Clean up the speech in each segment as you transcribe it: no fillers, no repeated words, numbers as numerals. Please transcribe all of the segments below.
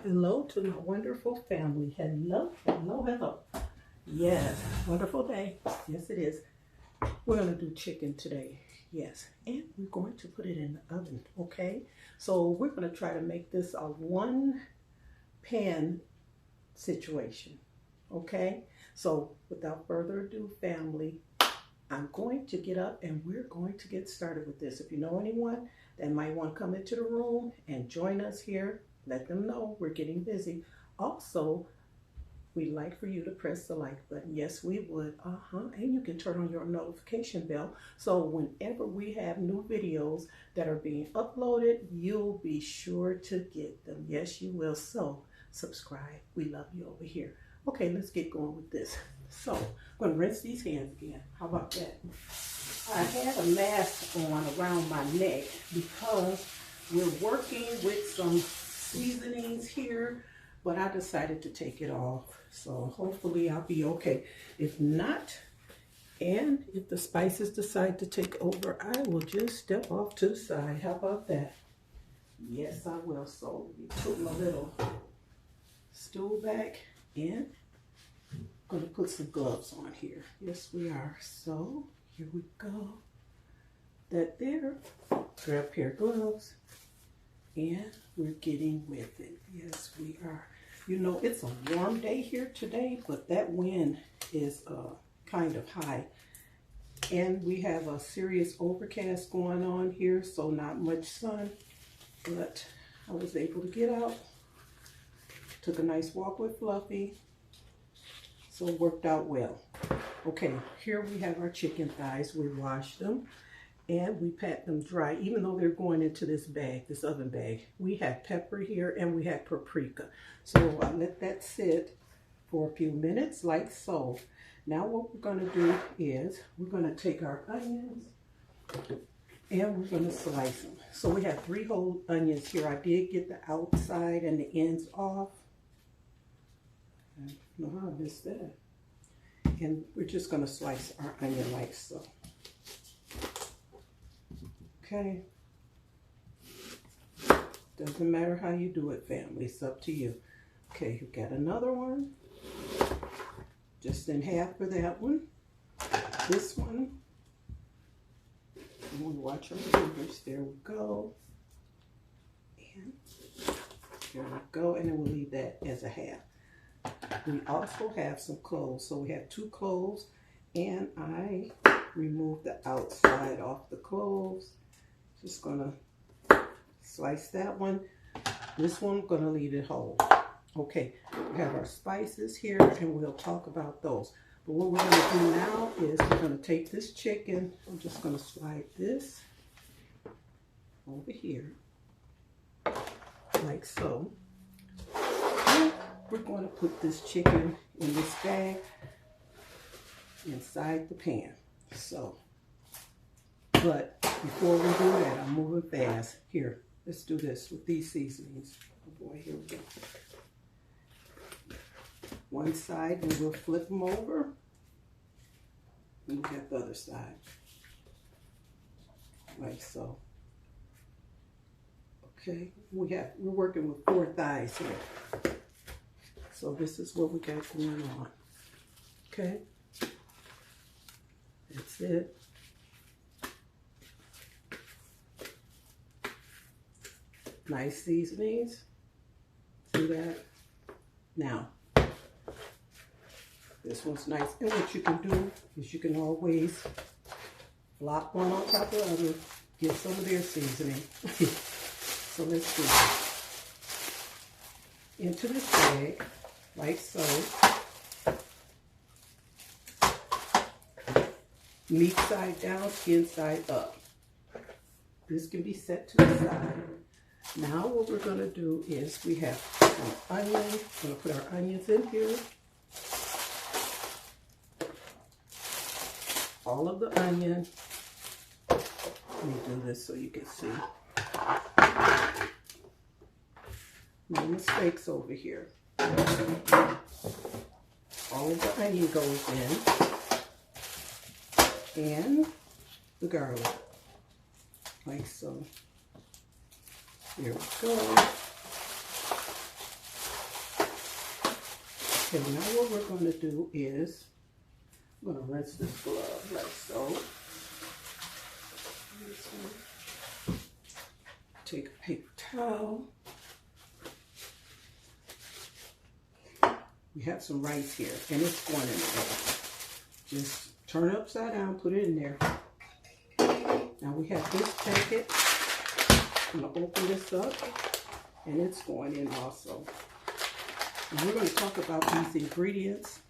Hello to my wonderful family. Hello, hello, hello. Yes, wonderful day. Yes, it is. We're going to do chicken today. Yes, and we're going to put it in the oven, okay? So we're going to try to make this a one pan situation, okay? So without further ado, family, I'm going to get up and we're going to get started with this. If you know anyone that might want to come into the room and join us here, let them know we're getting busy. Also, we'd like for you to press the like button. Yes, we would. And you can turn on your notification bell. So whenever we have new videos that are being uploaded, you'll be sure to get them. Yes, you will. So subscribe. We love you over here. Okay, let's get going with this. So I'm going to rinse these hands again. How about that? I had a mask on around my neck because we're working with some seasonings here, but I decided to take it off. So hopefully I'll be okay. If not, and if the spices decide to take over, I will just step off to the side. How about that? Yes, I will. So let me put my little stool back in. I'm going to put some gloves on here. Yes, we are. So here we go. That there. Grab a pair of gloves. And we're getting with it. Yes, we are. You know, it's a warm day here today, but that wind is kind of high. And we have a serious overcast going on here, so not much sun. But I was able to get out. Took a nice walk with Fluffy. So it worked out well. Okay, here we have our chicken thighs. We washed them. And we pat them dry, even though they're going into this bag, this oven bag. We have pepper here and we have paprika. So I let that sit for a few minutes like so. Now what we're going to do is we're going to take our onions and we're going to slice them. So we have 3 whole onions here. I did get the outside and the ends off. I don't know how I missed that. And we're just going to slice our onion like so. Okay, doesn't matter how you do it, family, it's up to you. Okay, you got another one, just in half for that one. This one, you want to watch our fingers, there we go. And there we go, and then we'll leave that as a half. We also have some cloves, so we have 2 cloves, and I removed the outside off the cloves. Just gonna slice that one. This one, I'm gonna leave it whole. Okay, we have our spices here and we'll talk about those. But what we're gonna do now is we're gonna take this chicken. I'm just gonna slide this over here, like so. And we're gonna put this chicken in this bag inside the pan. So, but before we do that, I'm moving fast. Here, let's do this with these seasonings. Oh boy, here we go. One side, and we'll flip them over. And we got the other side. Like so. Okay, we're working with 4 thighs here. So this is what we got going on. Okay. That's it. Nice seasonings. See that? Now, this one's nice. And what you can do is you can always flop one on top of the other. Get some of their seasoning. So let's do it. Into this bag, like so. Meat side down, skin side up. This can be set to the side. Now what we're going to do is we have some onion. We're going to put our onions in here. All of the onion. Let me do this so you can see. No mistakes over here. All of the onion goes in. And the garlic. Like so. Here we go. Okay, now what we're going to do is, I'm going to rinse this glove like so. Take a paper towel. We have some rice here, and it's going in there. Just turn it upside down, put it in there. Now we have this packet. I'm going to open this up, and it's going in also. And we're going to talk about these ingredients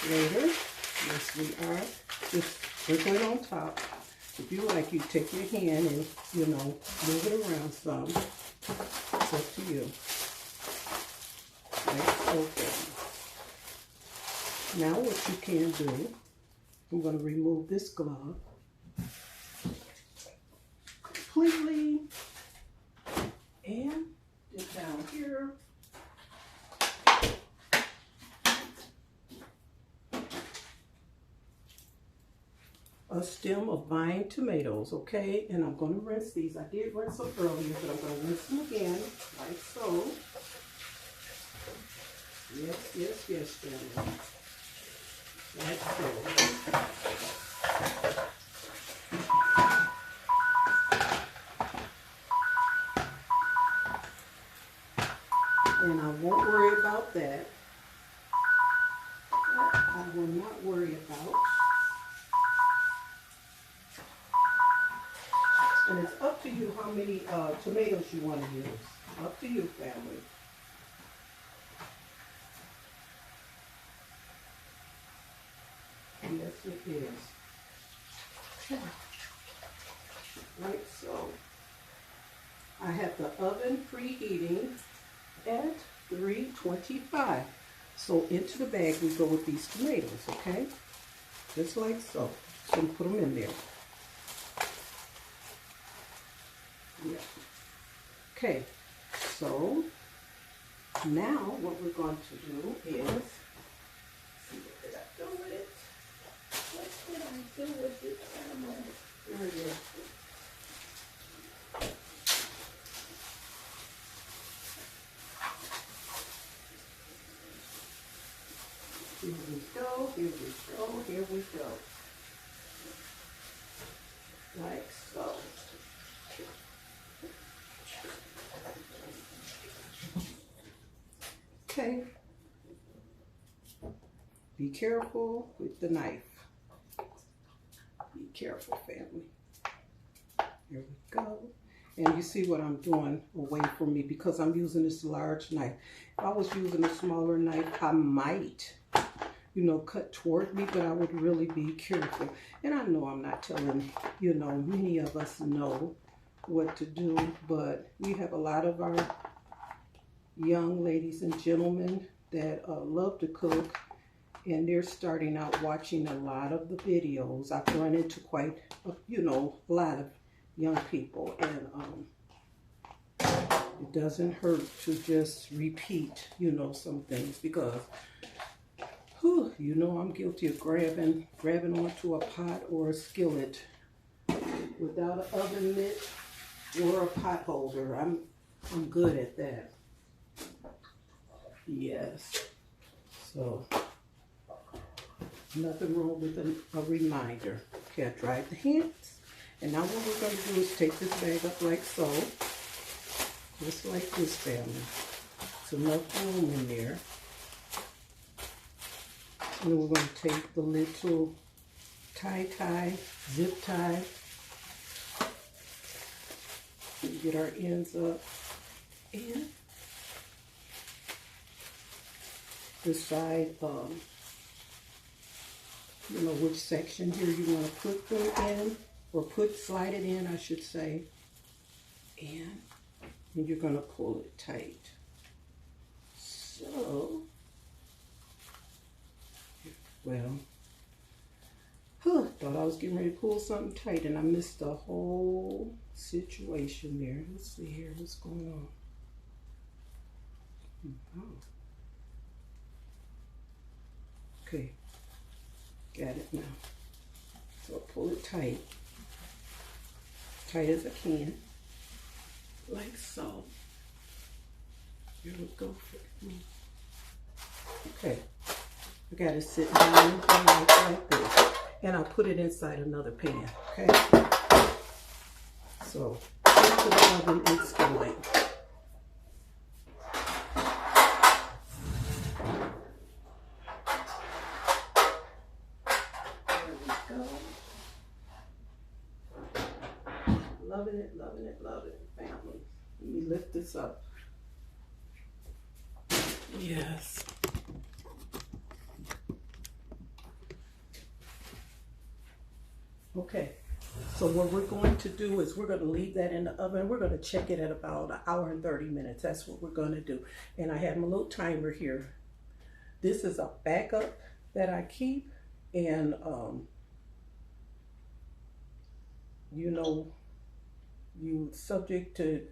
later. Yes, we are. Just sprinkle it on top. If you like, you take your hand and, you know, move it around some. It's up to you. Right, okay. Now what you can do, I'm going to remove this glove completely and dip down here. A stem of vine tomatoes, okay? And I'm going to rinse these. I did rinse them earlier, but I'm going to rinse them again, like so. Yes, yes, yes, family. Like so. And I won't worry about that. I will not worry about. And it's up to you how many tomatoes you want to use. Up to you, family. Yes, it is. Like so. I have the oven preheating at 325. So into the bag we go with these tomatoes, okay? Just like so. Just gonna put them in there. Yeah. Okay, so now what we're going to do is, see what did I do with it? What did I do with it? There it is. Here we go, here we go, here we go. Like so. Okay. Be careful with the knife. Be careful, family. Here we go. And you see what I'm doing away from me because I'm using this large knife. If I was using a smaller knife, I might, you know, cut toward me, but I would really be careful. And I know I'm not telling, you know, many of us know what to do, but we have a lot of our young ladies and gentlemen that love to cook, and they're starting out watching a lot of the videos. I've run into quite, you know, a lot of young people, and it doesn't hurt to just repeat, you know, some things because, whew, you know, I'm guilty of grabbing onto a pot or a skillet without an oven mitt or a pot holder. I'm good at that. Yes. So, nothing wrong with a reminder. Okay, I dried the hands. And now what we're going to do is take this bag up like so. Just like this, family. It's enough room in there. And then we're going to take the little tie, zip tie. And get our ends up. And decide, you know, which section here you want to put them in, or slide it in, I should say. And you're going to pull it tight. So, well, thought I was getting ready to pull something tight, and I missed the whole situation there. Let's see here, what's going on. Oh. Okay, got it now. So I'll pull it tight as I can, like so. Here we go. Okay, I got it sitting down like this, and I put it inside another pan. Okay, so into the oven it's going. There we go. Loving it, loving it, loving it, family. Let me lift this up. Yes. Okay, so what we're going to do is we're going to leave that in the oven. We're going to check it at about 1 hour and 30 minutes. That's what we're going to do. And I have my little timer here. This is a backup that I keep, and you know, you subject to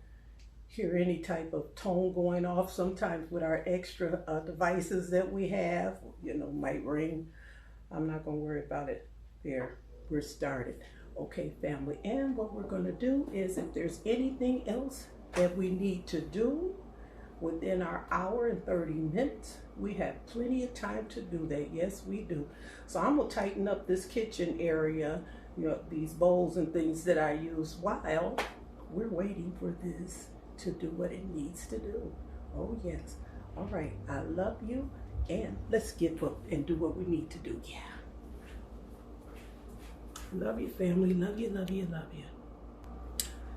hear any type of tone going off sometimes with our extra devices that we have, you know, might ring. I'm not going to worry about it. There, we're started. Okay, family, and what we're going to do is if there's anything else that we need to do within our 1 hour and 30 minutes, we have plenty of time to do that. Yes, we do. So I'm going to tighten up this kitchen area, you know, these bowls and things that I use while we're waiting for this to do what it needs to do. Oh yes. All right, I love you, and let's get up and do what we need to do. Yeah. Love you, family. Love you, love you, love you.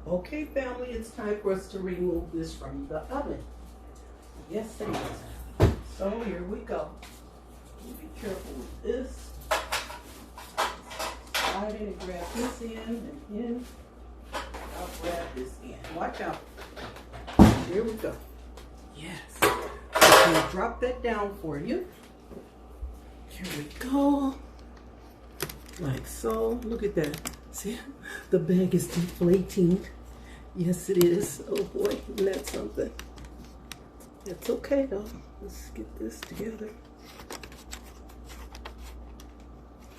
Okay, family, it's time for us to remove this from the oven. Yes, it is. So here we go. Be careful with this. Slide in and grab this in and in. I'll grab this in. Watch out. Here we go. Yes. I'm going to drop that down for you. Here we go. Like so. Look at that. See? The bag is deflating. Yes, it is. Oh boy, isn't that something? It's okay though. Let's get this together.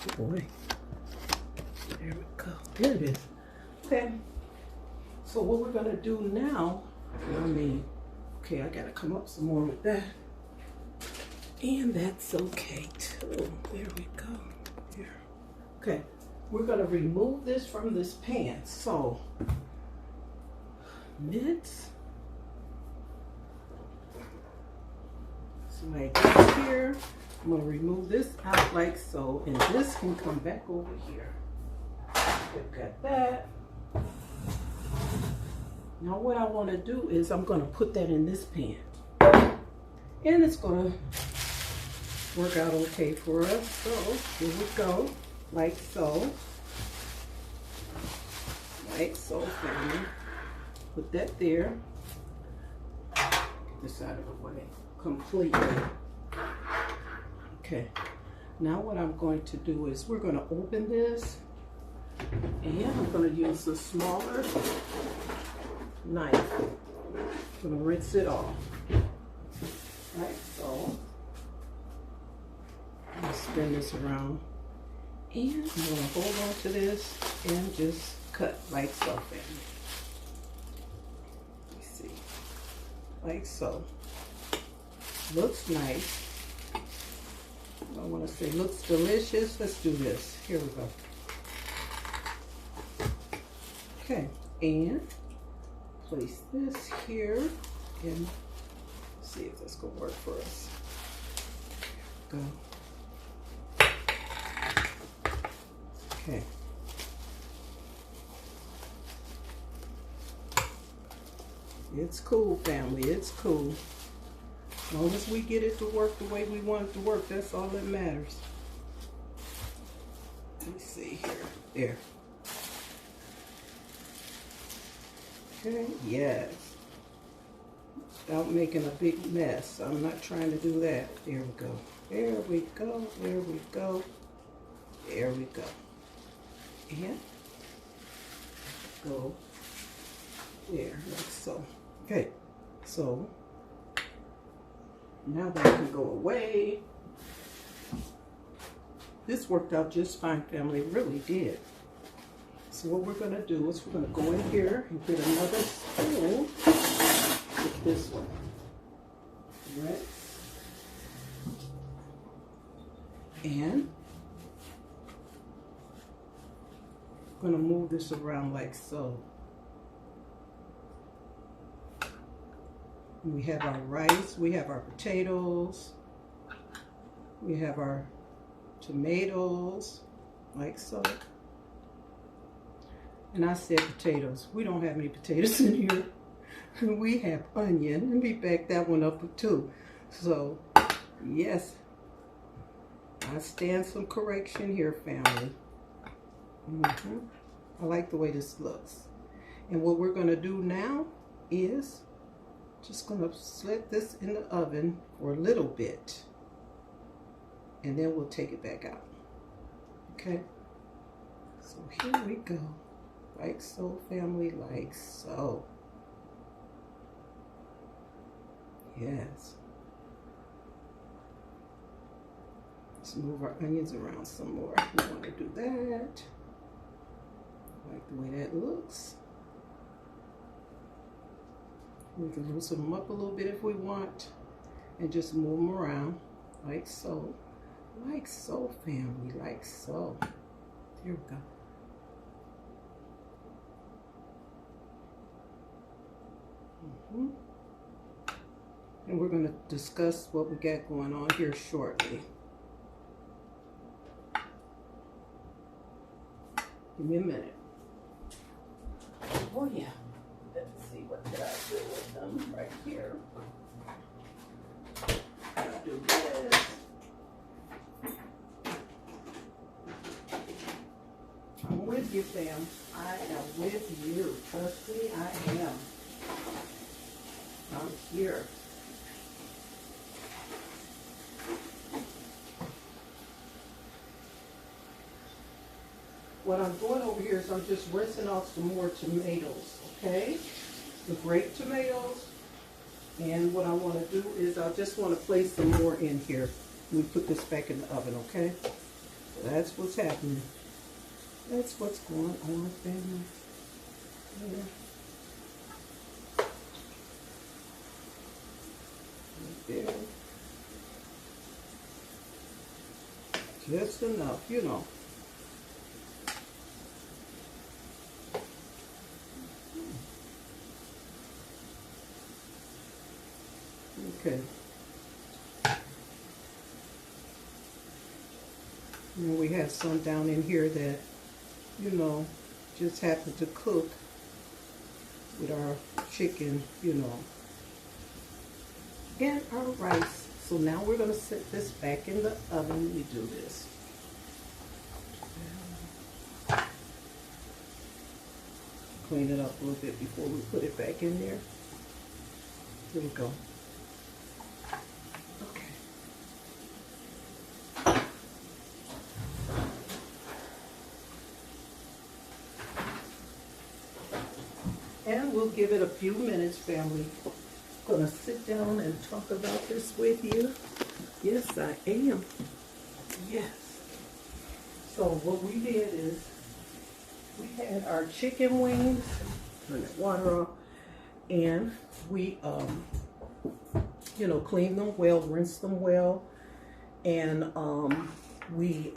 Oh boy. There we go. There it is. Okay. So what we're gonna do now, okay, I gotta come up some more with that. And that's okay too. There we go. Here. Okay, we're gonna remove this from this pan. So, mitts. So like this here, I'm gonna remove this out like so, and this can come back over here. We've got that. Now what I want to do is I'm going to put that in this pan. And it's going to work out okay for us. So here we go. Like so. Like so, family. Put that there. Get this out of the way completely. Okay. Now what I'm going to do is we're going to open this. And I'm going to use a smaller knife. I'm going to rinse it off. Like so. I'm going to spin this around. And I'm going to hold on to this and just cut like so, family. Let me see. Like so. Looks nice. I want to say looks delicious. Let's do this. Here we go. Okay, and place this here and see if that's going to work for us. Go. Okay. It's cool, family. It's cool. As long as we get it to work the way we want it to work, that's all that matters. Let me see here. There. Okay, yes. Without making a big mess. I'm not trying to do that. There we go. There we go. There we go. There we go. And go there, like so. Okay, so now that can go away. This worked out just fine, family. It really did. So what we're going to do is we're going to go in here and get another spoon with this one. All right. And I'm going to move this around like so. We have our rice, we have our potatoes, we have our tomatoes, like so. And I said potatoes. We don't have any potatoes in here. We have onion. Let me back that one up too. So, yes, I stand some correction here, family. I like the way this looks. And what we're going to do now is just going to set this in the oven for a little bit. And then we'll take it back out. Okay? So here we go. Like so, family, like so. Yes. Let's move our onions around some more. We want to do that. Like the way that looks. We can loosen them up a little bit if we want. And just move them around. Like so. Like so, family. Like so. Here we go. And we're going to discuss what we got going on here shortly. Give me a minute. Oh yeah. Let's see, what did I do with them right here? I'll do this. I'm with you, fam. I am with you. Trust me, I am. I'm here. What I'm doing over here is I'm just rinsing off some more tomatoes, okay? The grape tomatoes. And what I want to do is I just want to place some more in here. We put this back in the oven, okay? So that's what's happening. That's what's going on, family. Yeah. There. Just enough, you know. Okay. And we have some down in here that, you know, just happen to cook with our chicken, you know, and our rice. So now we're going to set this back in the oven when we do this. Clean it up a little bit before we put it back in there. Here we go. Okay. And we'll give it a few minutes, family. Gonna sit down and talk about this with you. Yes, I am. Yes. So what we did is we had our chicken wings, turn that water off, and we you know, cleaned them well, rinsed them well, and we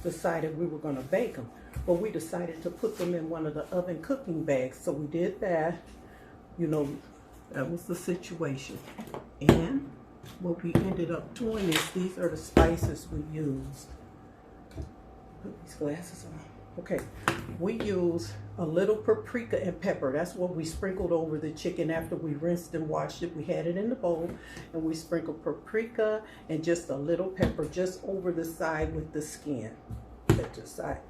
decided we were gonna bake them. But we decided to put them in one of the oven cooking bags. So we did that, you know. That was the situation. And what we ended up doing is these are the spices we used. Put these glasses on. Okay, we use a little paprika and pepper. That's what we sprinkled over the chicken after we rinsed and washed it. We had it in the bowl and we sprinkled paprika and just a little pepper just over the side with the skin. At the side.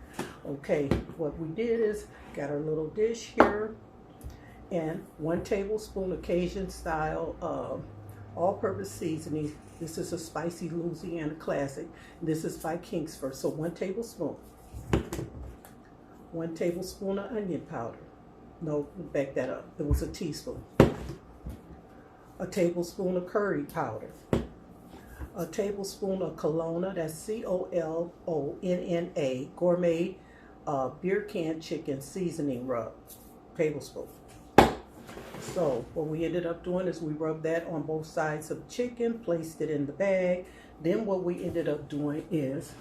Okay, what we did is got our little dish here. And 1 tablespoon of Cajun style all-purpose seasoning. This is a spicy Louisiana classic. This is by Kingsford. So 1 tablespoon. 1 tablespoon of onion powder. No, back that up. It was a teaspoon. A tablespoon of curry powder. A tablespoon of Colonna, that's C-O-L-O-N-N-A, gourmet beer can chicken seasoning rub. Tablespoon. So what we ended up doing is we rubbed that on both sides of the chicken, placed it in the bag. Then what we ended up doing is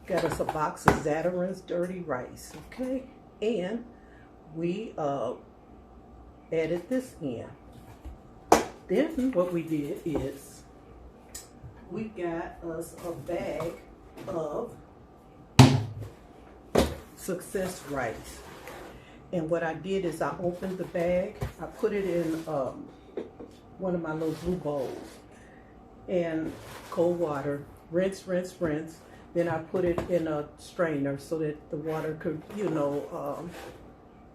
got us a box of Zatarain's dirty rice, okay? And we added this in. Then what we did is we got us a bag of success rice. And what I did is I opened the bag, I put it in one of my little blue bowls and cold water, rinse, rinse, rinse. Then I put it in a strainer so that the water could,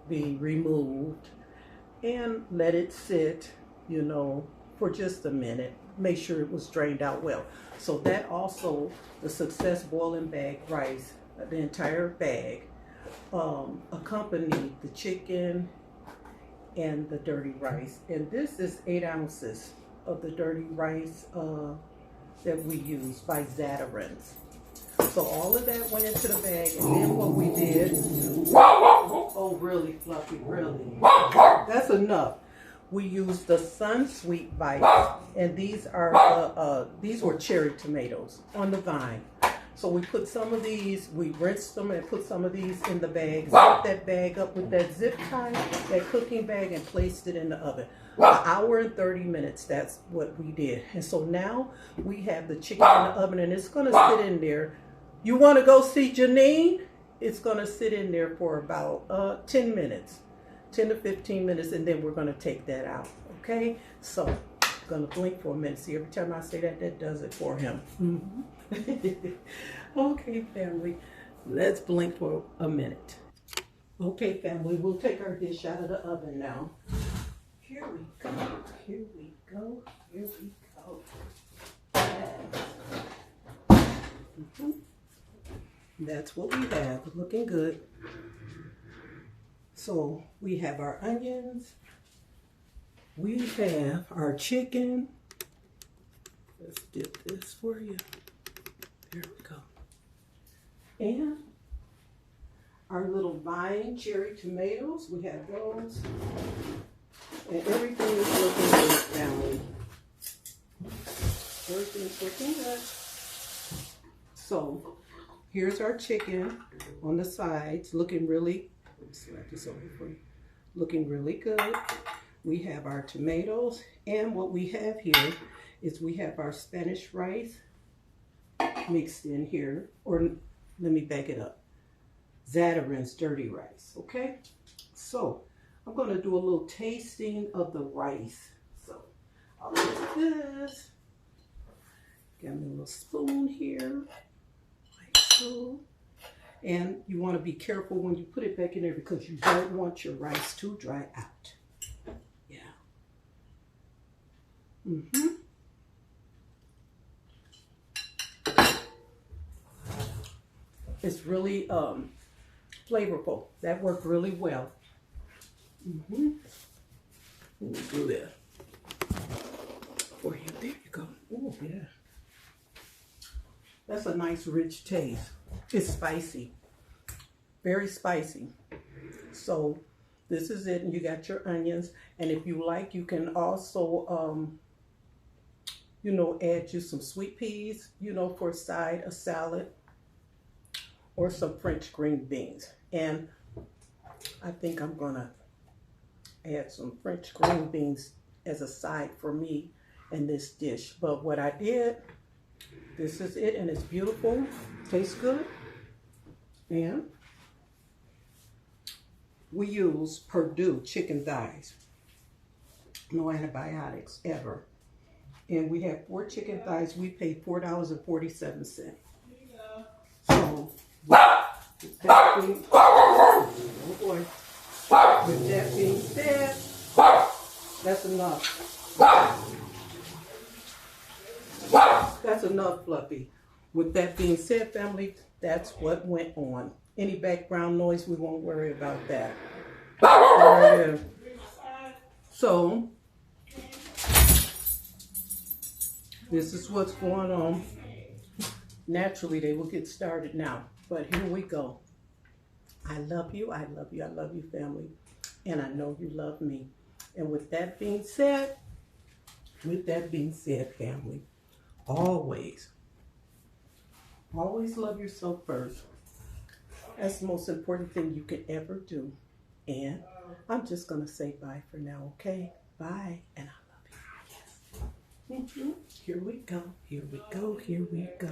be removed, and let it sit, for just a minute. Make sure it was drained out well. So that also, the Success boiling bag rice, the entire bag, accompanied the chicken and the dirty rice. And this is 8 ounces of the dirty rice that we use by Zatarain's. So all of that went into the bag, and then what we did, oh really Fluffy, really, that's enough. We used the Sun-Sweet bites, and these were cherry tomatoes on the vine. So we put some of these, we rinsed them and put some of these in the bag, zipped that bag up with that zip tie, that cooking bag, and placed it in the oven. An hour and 30 minutes, that's what we did. And so now we have the chicken in the oven, and it's gonna sit in there. You wanna go see Janine? It's gonna sit in there for about 10 minutes, 10 to 15 minutes, and then we're gonna take that out, okay? So, I'm gonna blink for a minute. See, every time I say that, that does it for him. Okay, family, let's blink for a minute. Okay, family, we'll take our dish out of the oven now. Here we go, here we go, here we go. That's what we have, looking good. So we have our onions, we have our chicken. Let's dip this for you. There we go. And our little vine cherry tomatoes, we have those. And everything is looking good, family. Everything's looking good. So here's our chicken on the sides, looking really, let me slap this over for you, looking really good. We have our tomatoes, and what we have here is we have our Spanish rice mixed in here, or let me back it up, Zatarain's dirty rice, okay? So I'm gonna do a little tasting of the rice. So I'll do this. Got me a little spoon here. So, and you want to be careful when you put it back in there because you don't want your rice to dry out. Yeah. It's really flavorful. That worked really well. Let me do that for you. There you go. Oh yeah. That's a nice rich taste. It's spicy, very spicy. So this is it, and you got your onions. And if you like, you can also, add you some sweet peas, for a side, a salad, or some French green beans. And I think I'm gonna add some French green beans as a side for me in this dish. But what I did, this is it, and it's beautiful, tastes good. And we use Perdue chicken thighs. No antibiotics ever. And we have 4 chicken thighs. We paid $4.47. So with that being, oh boy, with that being said, that's enough. That's enough, Fluffy. With that being said, family, that's what went on. Any background noise, we won't worry about that. Right. So, this is what's going on. Naturally, they will get started now. But here we go. I love you, I love you, I love you, family. And I know you love me. And with that being said, family, always, always love yourself first. That's the most important thing you could ever do. And I'm just going to say bye for now, okay? Bye, and I love you. Yes. Here we go, here we go, here we go.